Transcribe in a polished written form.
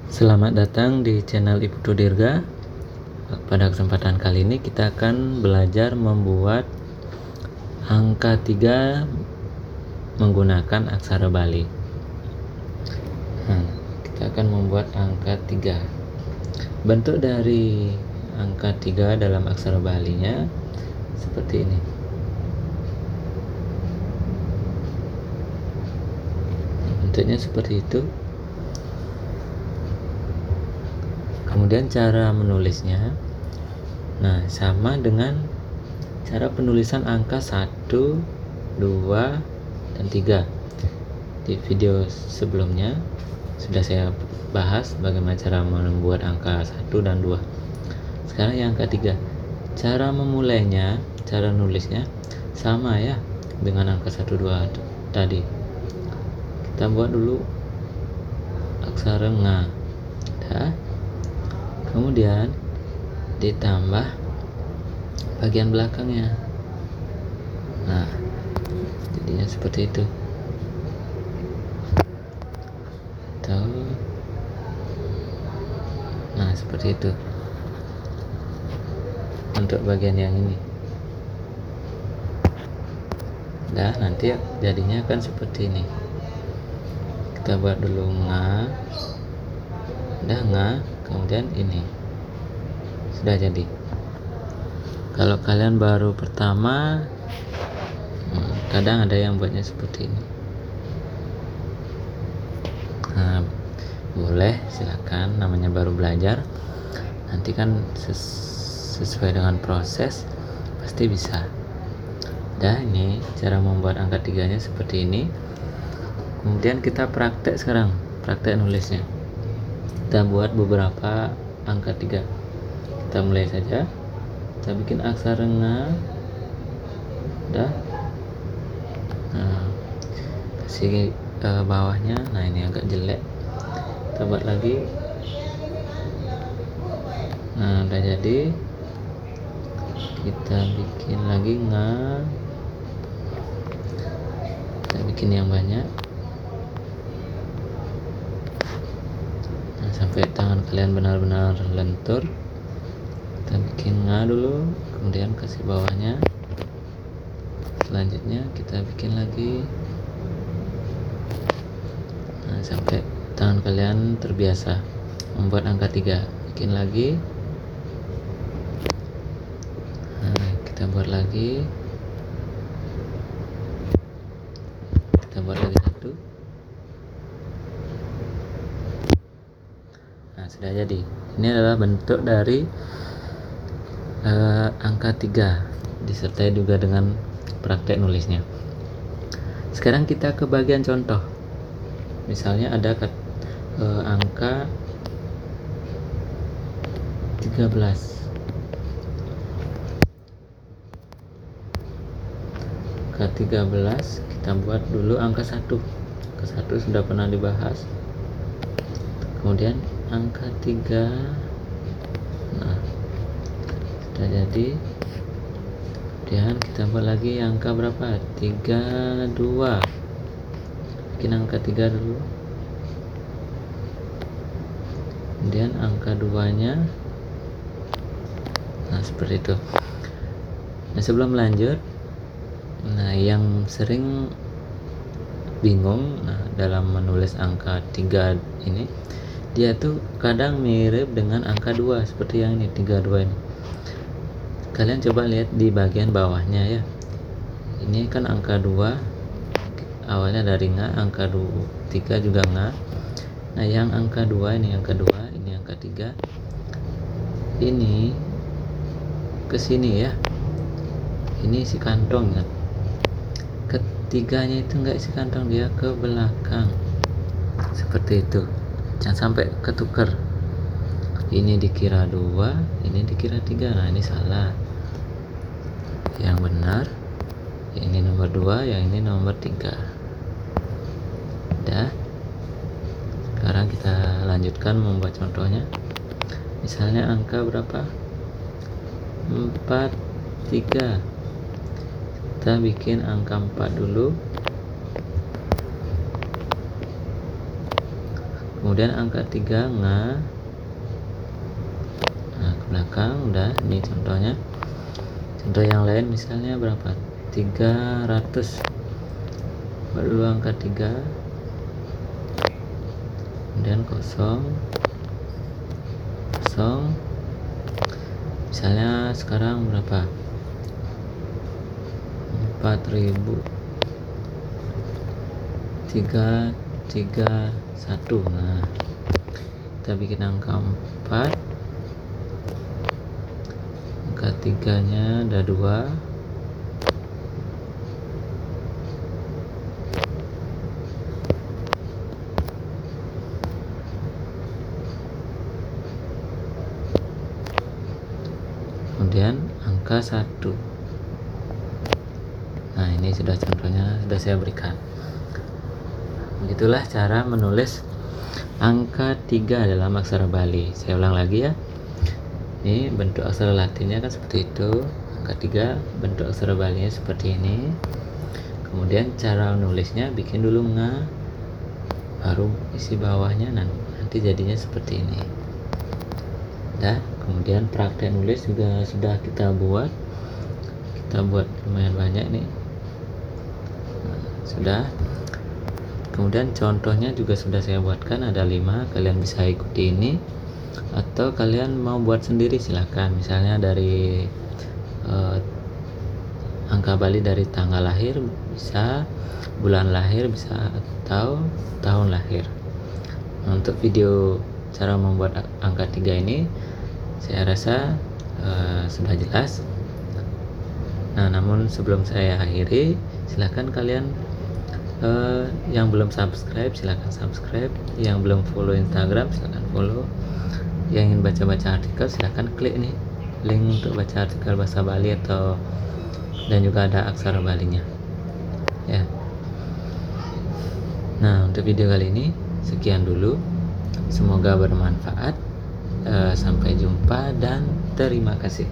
Selamat datang di channel Iputu Dirga. Pada kesempatan kali ini kita akan belajar membuat angka 3 menggunakan aksara Bali. Kita akan membuat angka 3. Bentuk dari angka 3 dalam aksara Balinya seperti ini. Bentuknya seperti itu. Kemudian cara menulisnya, nah sama dengan cara penulisan angka 1, 2, dan 3. Di video sebelumnya sudah saya bahas bagaimana cara membuat angka 1 dan 2. Sekarang yang ketiga, cara memulainya, cara nulisnya sama ya dengan angka 1, 2 tadi. Kita buat dulu aksara nga. Kemudian ditambah bagian belakangnya. Nah, jadinya seperti itu. Nah, seperti itu untuk bagian yang ini. Nah, nanti jadinya akan seperti ini. Kita buat dulu nga, kemudian ini sudah jadi. Kalau kalian baru pertama, kadang ada yang buatnya seperti ini. Nah, boleh, silakan, namanya baru belajar. Nanti kan sesuai dengan proses pasti bisa. Ini cara membuat angka 3-nya seperti ini. Kemudian kita praktek sekarang, praktek nulisnya. Kita buat beberapa angka 3. Kita mulai saja. Kita bikin aksara nga. Nah, kasih bawahnya. Nah, ini agak jelek. Kita buat lagi. Nah, udah jadi. Kita bikin lagi nga. Kita bikin yang banyak. Sampai tangan kalian benar-benar lentur. Kita bikin nga dulu, kemudian kasih bawahnya. Selanjutnya kita bikin lagi. Nah, sampai tangan kalian terbiasa membuat angka 3. Bikin lagi. Nah, kita buat lagi. Kita buat lagi satu. Sudah jadi. Ini adalah bentuk dari angka 3 disertai juga dengan praktek nulisnya. Sekarang kita ke bagian contoh. Misalnya ada angka 13. Angka 13 kita buat dulu angka 1. Angka 1 sudah pernah dibahas. Kemudian angka 3. Nah, sudah jadi. Kemudian kita buat lagi angka berapa? 32. Bikin angka 3 dulu. Kemudian angka 2-nya. Nah, seperti itu. Nah, sebelum lanjut, yang sering bingung dalam menulis angka 3 ini, dia tuh kadang mirip dengan angka 2 seperti yang ini, 32 ini. Kalian coba lihat di bagian bawahnya ya. Ini kan angka 2, awalnya dari nga, angka 3 juga nga. Nah, yang angka 2 ini angka 2, ini angka 3. Ini ke sini ya. Ini isi kantong kan. Ketiganya itu enggak isi kantong, dia ke belakang. Seperti itu. Jangan sampai ketukar. Ini dikira 2, ini dikira 3. Nah, ini salah. Yang benar ini nomor 2, yang ini nomor 3. Udah. Sekarang kita lanjutkan membuat contohnya. Misalnya angka berapa? 4, 3. Kita bikin angka 4 dulu. kemudian angka 3 nga, nah ke belakang. Udah, ini contohnya. Contoh yang lain misalnya berapa, 300, buat dulu angka 3, kemudian 0, 0, misalnya sekarang berapa, 4.331. Nah, kita bikin angka 4, angka 3 nya ada 2, kemudian angka 1. Nah, ini sudah contohnya sudah saya berikan. Begitulah cara menulis angka 3 dalam aksara Bali. Saya ulang lagi ya. Ini bentuk aksara Latinnya kan seperti itu. Angka 3 bentuk aksara Balinya seperti ini. Kemudian cara menulisnya bikin dulu nga, baru isi bawahnya, nanti jadinya seperti ini. Nah, kemudian praktek nulis juga sudah kita buat lumayan banyak nih. Nah, sudah. Kemudian contohnya juga sudah saya buatkan, ada 5. Kalian bisa ikuti ini, atau kalian mau buat sendiri silahkan. Misalnya dari angka Bali dari tanggal lahir bisa, bulan lahir bisa, atau tahun lahir. Nah, untuk video cara membuat angka 3 ini saya rasa sudah jelas. Nah, namun sebelum saya akhiri, silahkan kalian yang belum subscribe silahkan subscribe, yang belum follow Instagram silahkan follow, yang ingin baca-baca artikel silahkan klik nih link untuk baca artikel bahasa Bali dan juga ada aksara Balinya ya. Nah, untuk video kali ini sekian dulu, semoga bermanfaat. Sampai jumpa dan terima kasih.